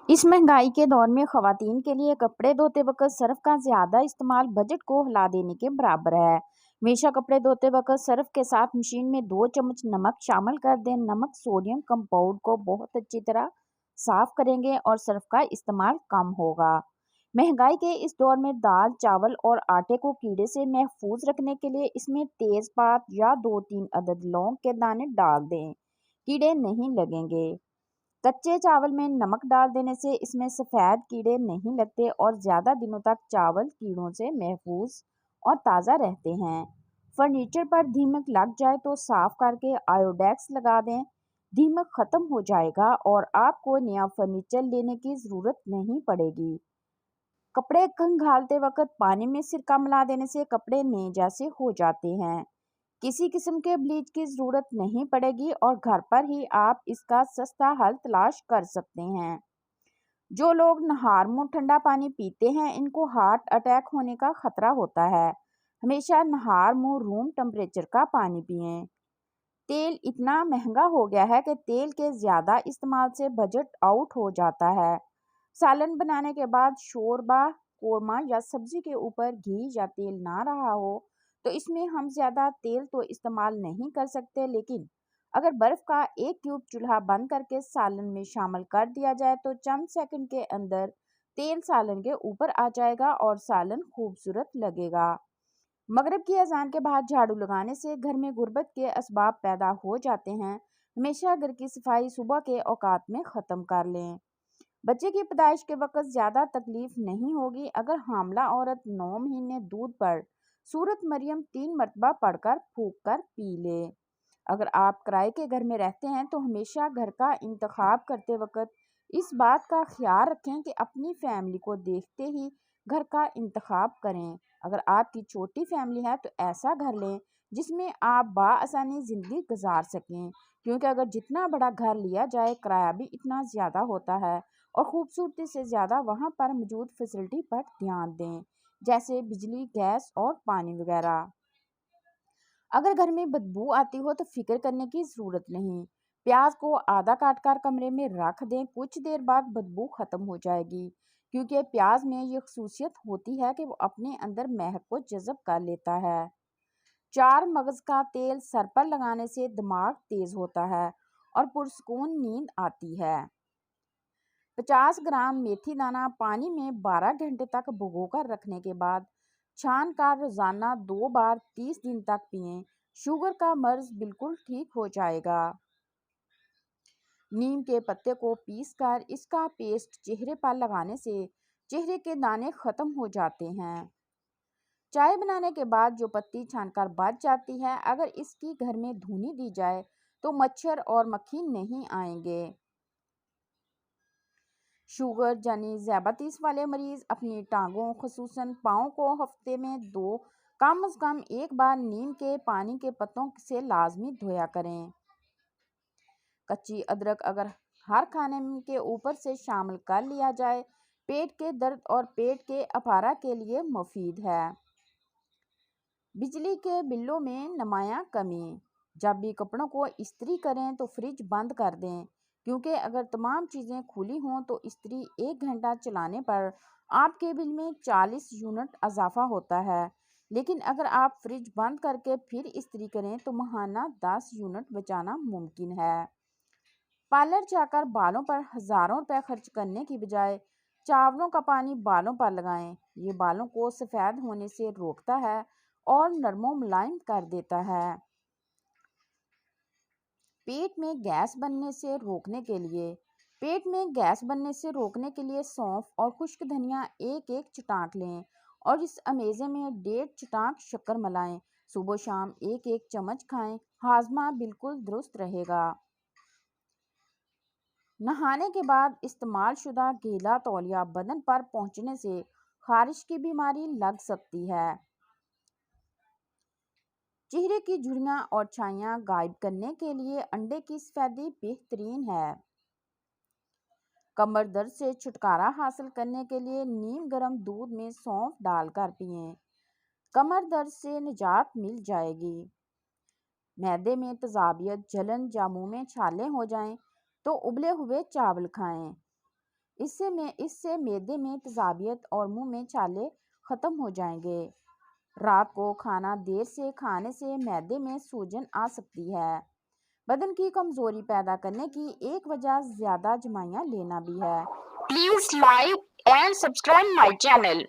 इस महंगाई के दौर में खवातीन के लिए कपड़े धोते वक्त सर्फ का ज्यादा इस्तेमाल बजट को हिला देने के बराबर है। हमेशा कपड़े धोते वक्त सर्फ के साथ मशीन में 2 चम्मच नमक शामिल कर दें। नमक सोडियम कंपाउंड को बहुत अच्छी तरह साफ करेंगे और सर्फ का इस्तेमाल कम होगा। महंगाई के इस दौर में दाल, चावल और आटे को कीड़े से महफूज रखने के लिए इसमें तेजपात या 2-3 अदद लौंग के दाने डाल दें। कीड़े नहीं लगेंगे। कच्चे चावल में नमक डाल देने से इसमें सफ़ेद कीड़े नहीं लगते और ज़्यादा दिनों तक चावल कीड़ों से महफूज और ताज़ा रहते हैं। फर्नीचर पर दीमक लग जाए तो साफ करके आयोडेक्स लगा दें। दीमक ख़त्म हो जाएगा और आपको नया फर्नीचर लेने की ज़रूरत नहीं पड़ेगी। कपड़े खंगालते वक्त पानी में सिरका मिला देने से कपड़े नए जैसे हो जाते हैं। किसी किस्म के ब्लीच की ज़रूरत नहीं पड़ेगी और घर पर ही आप इसका सस्ता हल तलाश कर सकते हैं। जो लोग नहार मुंह ठंडा पानी पीते हैं, इनको हार्ट अटैक होने का खतरा होता है। हमेशा नहार मुंह रूम टेम्परेचर का पानी पिएं। तेल इतना महंगा हो गया है कि तेल के ज़्यादा इस्तेमाल से बजट आउट हो जाता है। सालन बनाने के बाद शोरबा, कोरमा या सब्जी के ऊपर घी या तेल ना रहा हो तो इसमें हम ज़्यादा तेल तो इस्तेमाल नहीं कर सकते, लेकिन अगर बर्फ़ का एक क्यूब चूल्हा बंद करके सालन में शामिल कर दिया जाए तो चंद सेकंड के अंदर तेल सालन के ऊपर आ जाएगा और सालन खूबसूरत लगेगा। मगरिब की अजान के बाद झाड़ू लगाने से घर में गुर्बत के असबाब पैदा हो जाते हैं। हमेशा घर की सफाई सुबह के औकात में ख़त्म कर लें। बच्चे की पैदाइश के वक्त ज़्यादा तकलीफ नहीं होगी अगर हामला औरत 9 महीने दूध पर सूरत मरियम 3 मरतबा पढ़कर फूंक कर पी ले। अगर आप किराए के घर में रहते हैं तो हमेशा घर का इंतखाब करते वक्त इस बात का ख्याल रखें कि अपनी फैमिली को देखते ही घर का इंतखाब करें। अगर आपकी छोटी फैमिली है तो ऐसा घर लें जिसमें आप बाआसानी ज़िंदगी गुजार सकें, क्योंकि अगर जितना बड़ा घर लिया जाए किराया भी इतना ज़्यादा होता है और ख़ूबसूरती से ज़्यादा वहाँ पर मौजूद फैसिलिटी पर ध्यान दें, जैसे बिजली, गैस और पानी वगैरह। अगर घर में बदबू आती हो तो फिक्र करने की ज़रूरत नहीं। प्याज को आधा काट कर कमरे में रख दें, कुछ देर बाद बदबू ख़त्म हो जाएगी, क्योंकि प्याज में ये खसूसियत होती है कि वो अपने अंदर महक को जज़ब कर लेता है। 4 मगज़ का तेल सर पर लगाने से दिमाग तेज़ होता है और पुरसकून नींद आती है। 50 ग्राम मेथी दाना पानी में 12 घंटे तक भिगोकर रखने के बाद छान कर रोज़ाना 2 बार 30 दिन तक पिएं। शुगर का मर्ज बिल्कुल ठीक हो जाएगा। नीम के पत्ते को पीसकर इसका पेस्ट चेहरे पर लगाने से चेहरे के दाने ख़त्म हो जाते हैं। चाय बनाने के बाद जो पत्ती छानकर बच जाती है, अगर इसकी घर में धुनी दी जाए तो मच्छर और मक्खी नहीं आएंगे। शुगर यानी ज़्यादतीस वाले मरीज़ अपनी टांगों, खसूसन पाँव को हफ्ते में 2 कम से कम एक बार नीम के पानी के पत्तों से लाजमी धोया करें। कच्ची अदरक अगर हर खाने के ऊपर से शामिल कर लिया जाए, पेट के दर्द और पेट के अफारा के लिए मुफीद है। बिजली के बिलों में नुमायां कमी। जब भी कपड़ों को इस्त्री करें तो फ्रिज बंद कर दें, क्योंकि अगर तमाम चीज़ें खुली हों तो इस्त्री 1 घंटा चलाने पर आपके बिल में 40 यूनिट इजाफा होता है, लेकिन अगर आप फ्रिज बंद करके फिर इस्त्री करें तो माहाना 10 यूनिट बचाना मुमकिन है। पार्लर जाकर बालों पर हज़ारों रुपए खर्च करने की बजाय चावलों का पानी बालों पर लगाएं। ये बालों को सफ़ेद होने से रोकता है और नरमो मुलायम कर देता है। पेट में गैस बनने से रोकने के लिए सौंफ और खुश्क धनिया एक एक चटाक लें और इस अमेज़े में 1.5 चटाक शक्कर मिलाएं। सुबह शाम एक एक चम्मच खाएं, हाजमा बिल्कुल दुरुस्त रहेगा। नहाने के बाद इस्तेमाल शुदा गीला तौलिया बदन पर पहुंचने से खारिश की बीमारी लग सकती है। चेहरे की झुर्रियां और छाइयां गायब करने के लिए अंडे की सफेदी बेहतरीन है। कमर दर्द से छुटकारा हासिल करने के लिए नीम गर्म दूध में सौंफ डालकर पिएं। कमर दर्द से निजात मिल जाएगी। मैदे में तेजाबियत, जलन या मुंह में छाले हो जाएं तो उबले हुए चावल खाएं। اس سے معدے میں تیزابیت اور منہ میں چھالے ختم ہو جائیں گے۔ رات کو کھانا دیر سے کھانے سے معدے میں سوجن آ سکتی ہے۔ بدن کی کمزوری پیدا کرنے کی ایک وجہ زیادہ جمائیاں لینا بھی ہے۔ Please like and subscribe my channel.